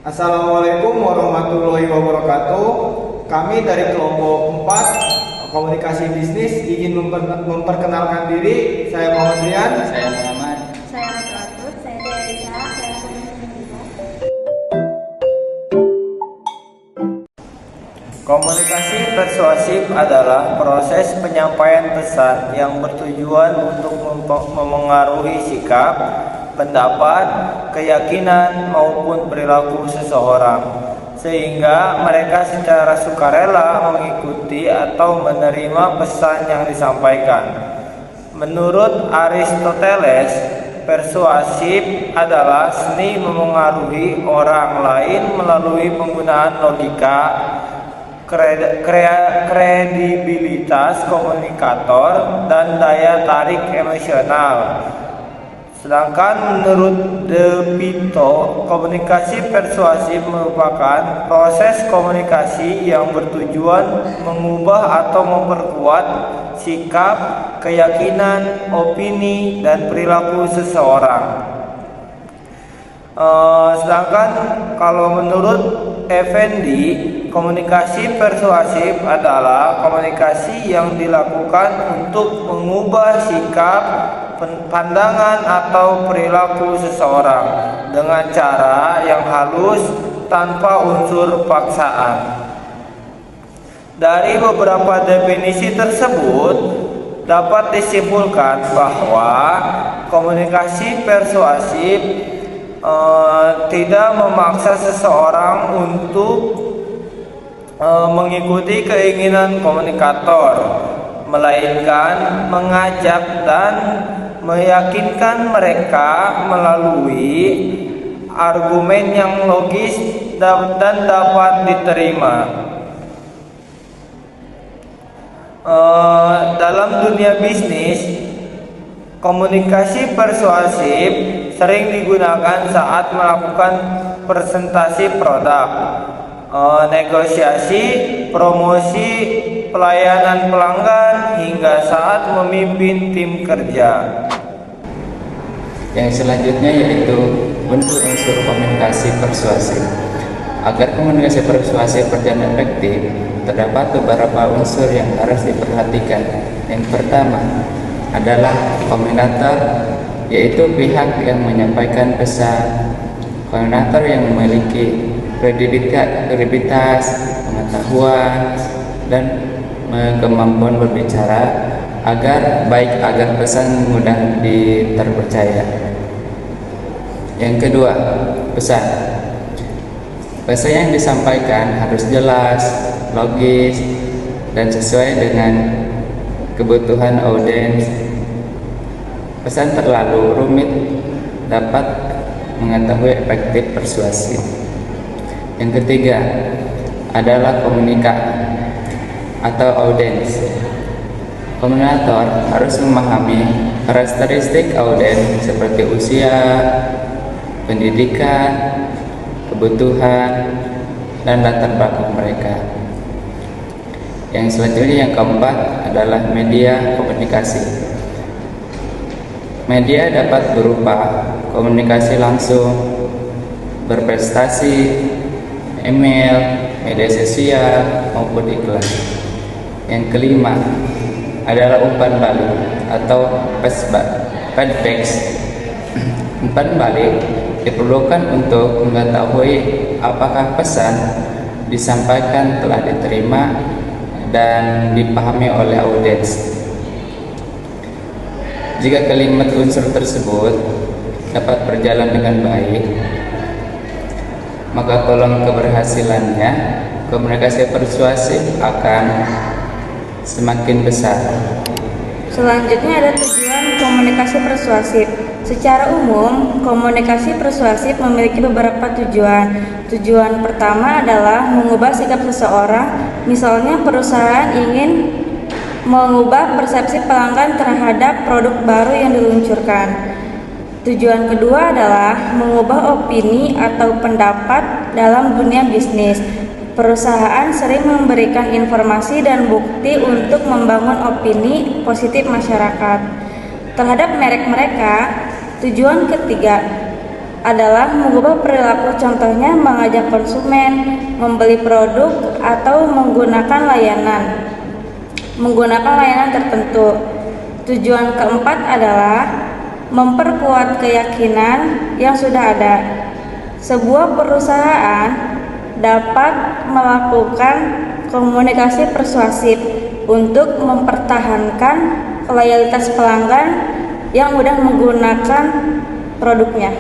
Assalamualaikum warahmatullahi wabarakatuh. Kami dari kelompok 4 komunikasi bisnis izin memperkenalkan diri. Saya Muhammad Rian. Saya Muhammad. Saya Ratu, saya Delisa, saya Komunikasi persuasif adalah proses penyampaian pesan yang bertujuan untuk memengaruhi sikap, pendapat, keyakinan maupun perilaku seseorang, sehingga mereka secara sukarela mengikuti atau menerima pesan yang disampaikan. Menurut Aristoteles, persuasif adalah seni memengaruhi orang lain melalui penggunaan logika, kredibilitas komunikator, dan daya tarik emosional. Sedangkan menurut De Vito, komunikasi persuasif merupakan proses komunikasi yang bertujuan mengubah atau memperkuat sikap, keyakinan, opini, dan perilaku seseorang. Sedangkan kalau menurut Effendi, komunikasi persuasif adalah komunikasi yang dilakukan untuk mengubah sikap, pandangan, atau perilaku seseorang dengan cara yang halus tanpa unsur paksaan. Dari beberapa definisi tersebut dapat disimpulkan bahwa komunikasi persuasif tidak memaksa seseorang untuk mengikuti keinginan komunikator, melainkan mengajak dan meyakinkan mereka melalui argumen yang logis dan dapat diterima. Dalam dunia bisnis, komunikasi persuasif sering digunakan saat melakukan presentasi produk, negosiasi, promosi, pelayanan pelanggan, hingga saat memimpin tim kerja. Yang selanjutnya yaitu unsur-unsur komunikasi persuasif. Agar komunikasi persuasif berjalan efektif, terdapat beberapa unsur yang harus diperhatikan. Yang pertama adalah komunikator, yaitu pihak yang menyampaikan pesan. Komunikator yang memiliki kredibilitas, pengetahuan, dan kemampuan berbicara agar pesan mudah terpercaya. Yang kedua, pesan. Pesan yang disampaikan harus jelas, logis, dan sesuai dengan kebutuhan audiens. Pesan terlalu rumit dapat mengetahui efektif persuasif. Yang ketiga adalah komunikat atau audiens. Komunikator harus memahami karakteristik audiens seperti usia, pendidikan, kebutuhan, dan latar belakang mereka. Yang selanjutnya, yang keempat adalah media komunikasi. Media dapat berupa komunikasi langsung, berprestasi, email, media sosial, maupun iklan. Yang kelima adalah umpan balik atau feedback. Umpan balik diperlukan untuk mengetahui apakah pesan disampaikan telah diterima dan dipahami oleh audiens. Jika kelima unsur tersebut dapat berjalan dengan baik, maka peluang keberhasilannya komunikasi persuasif akan semakin besar. Selanjutnya ada tujuan komunikasi persuasif. Secara umum, komunikasi persuasif memiliki beberapa tujuan. Tujuan pertama adalah mengubah sikap seseorang. Misalnya, perusahaan ingin mengubah persepsi pelanggan terhadap produk baru yang diluncurkan. Tujuan kedua adalah mengubah opini atau pendapat dalam dunia bisnis. Perusahaan sering memberikan informasi dan bukti untuk membangun opini positif masyarakat terhadap merek mereka. Tujuan ketiga adalah mengubah perilaku, contohnya mengajak konsumen membeli produk atau menggunakan layanan tertentu. Tujuan keempat adalah memperkuat keyakinan yang sudah ada. Sebuah perusahaan dapat melakukan komunikasi persuasif untuk mempertahankan loyalitas pelanggan yang mudah menggunakan produknya.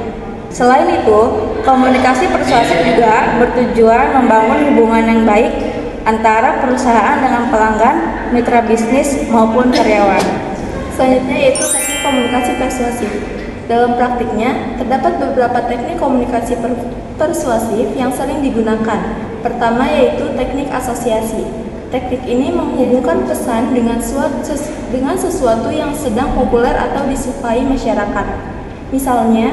Selain itu, komunikasi persuasif juga bertujuan membangun hubungan yang baik antara perusahaan dengan pelanggan, mitra bisnis, maupun karyawan. Selanjutnya yaitu teknik komunikasi persuasif. Dalam praktiknya, terdapat beberapa teknik komunikasi persuasif yang sering digunakan. Pertama yaitu teknik asosiasi. Teknik ini menghubungkan pesan dengan sesuatu yang sedang populer atau disukai masyarakat. Misalnya,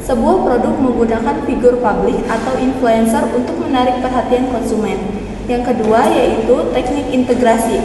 sebuah produk menggunakan figur publik atau influencer untuk menarik perhatian konsumen. Yang kedua yaitu teknik integrasi.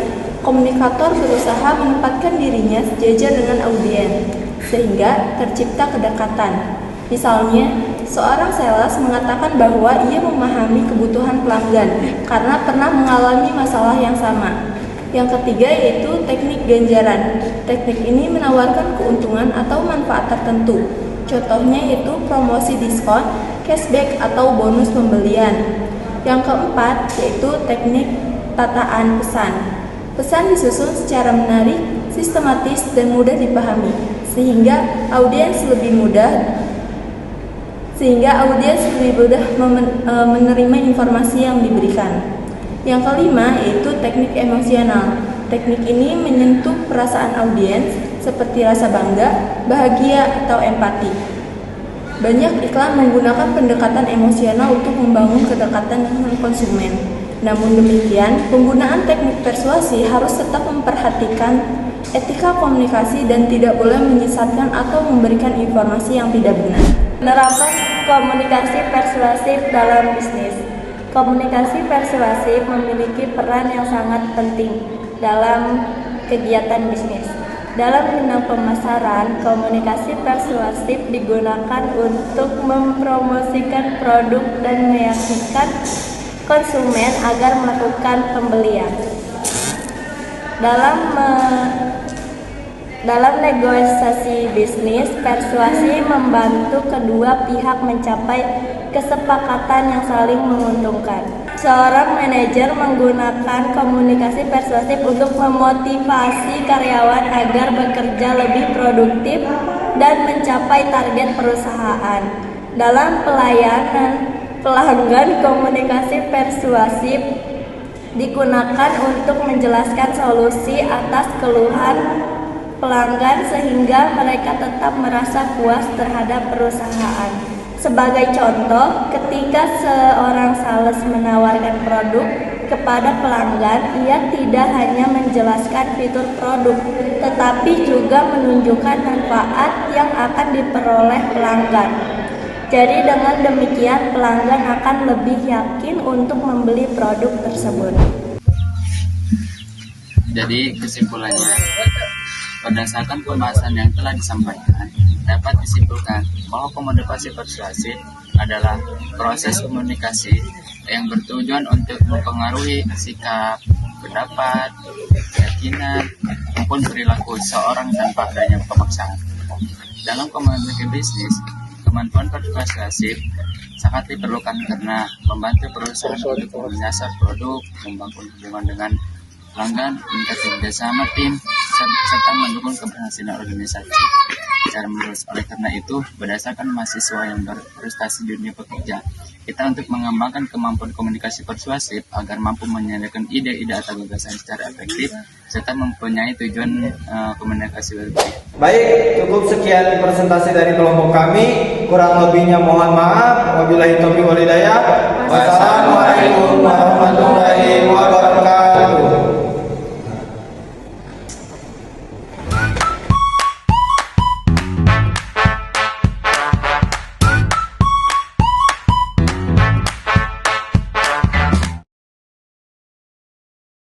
Komunikator berusaha menempatkan dirinya sejajar dengan audiens, sehingga tercipta kedekatan. Misalnya, seorang sales mengatakan bahwa ia memahami kebutuhan pelanggan karena pernah mengalami masalah yang sama. Yang ketiga yaitu teknik ganjaran. Teknik ini menawarkan keuntungan atau manfaat tertentu. Contohnya yaitu promosi diskon, cashback, atau bonus pembelian. Yang keempat yaitu teknik tataan pesan. Pesan disusun secara menarik, sistematis, dan mudah dipahami, sehingga audiens lebih mudah menerima informasi yang diberikan. Yang kelima yaitu teknik emosional. Teknik ini menyentuh perasaan audiens seperti rasa bangga, bahagia, atau empati. Banyak iklan menggunakan pendekatan emosional untuk membangun kedekatan dengan konsumen. Namun demikian, penggunaan teknik persuasi harus tetap memperhatikan etika komunikasi dan tidak boleh menyesatkan atau memberikan informasi yang tidak benar. Penerapan komunikasi persuasif dalam bisnis. Komunikasi persuasif memiliki peran yang sangat penting dalam kegiatan bisnis. Dalam bidang pemasaran, komunikasi persuasif digunakan untuk mempromosikan produk dan meyakinkan konsumen agar melakukan pembelian. Dalam negosiasi bisnis, persuasi membantu kedua pihak mencapai kesepakatan yang saling menguntungkan. Seorang manajer menggunakan komunikasi persuasif untuk memotivasi karyawan agar bekerja lebih produktif dan mencapai target perusahaan. Dalam pelayanan pelanggan, komunikasi persuasif digunakan untuk menjelaskan solusi atas keluhan pelanggan sehingga mereka tetap merasa puas terhadap perusahaan. Sebagai contoh, ketika seorang sales menawarkan produk kepada pelanggan, ia tidak hanya menjelaskan fitur produk, tetapi juga menunjukkan manfaat yang akan diperoleh pelanggan. Jadi dengan demikian pelanggan akan lebih yakin untuk membeli produk tersebut. Jadi kesimpulannya, berdasarkan pembahasan yang telah disampaikan, dapat disimpulkan bahwa komunikasi persuasif adalah proses komunikasi yang bertujuan untuk mempengaruhi sikap, pendapat, keyakinan, maupun perilaku seorang tanpa adanya pemaksaan. Dalam komunikasi bisnis, kemampuan persuasif sangat diperlukan karena membantu perusahaan untuk menyasar produk, membangun hubungan dengan pelanggan, meningkatkan kerjasama tim, serta mendukung keberhasilan organisasi secara menerus. Oleh karena itu, berdasarkan mahasiswa yang berprestasi di dunia pekerja, kita untuk mengembangkan kemampuan komunikasi persuasif agar mampu menyediakan ide-ide atau gagasan secara efektif serta mempunyai tujuan komunikasi berbaik. Baik, cukup sekian presentasi dari kelompok kami. Kurang lebihnya mohon maaf. Wabillahi taufiq wal hidayah. Wassalamualaikum warahmatullahi wabarakatuh.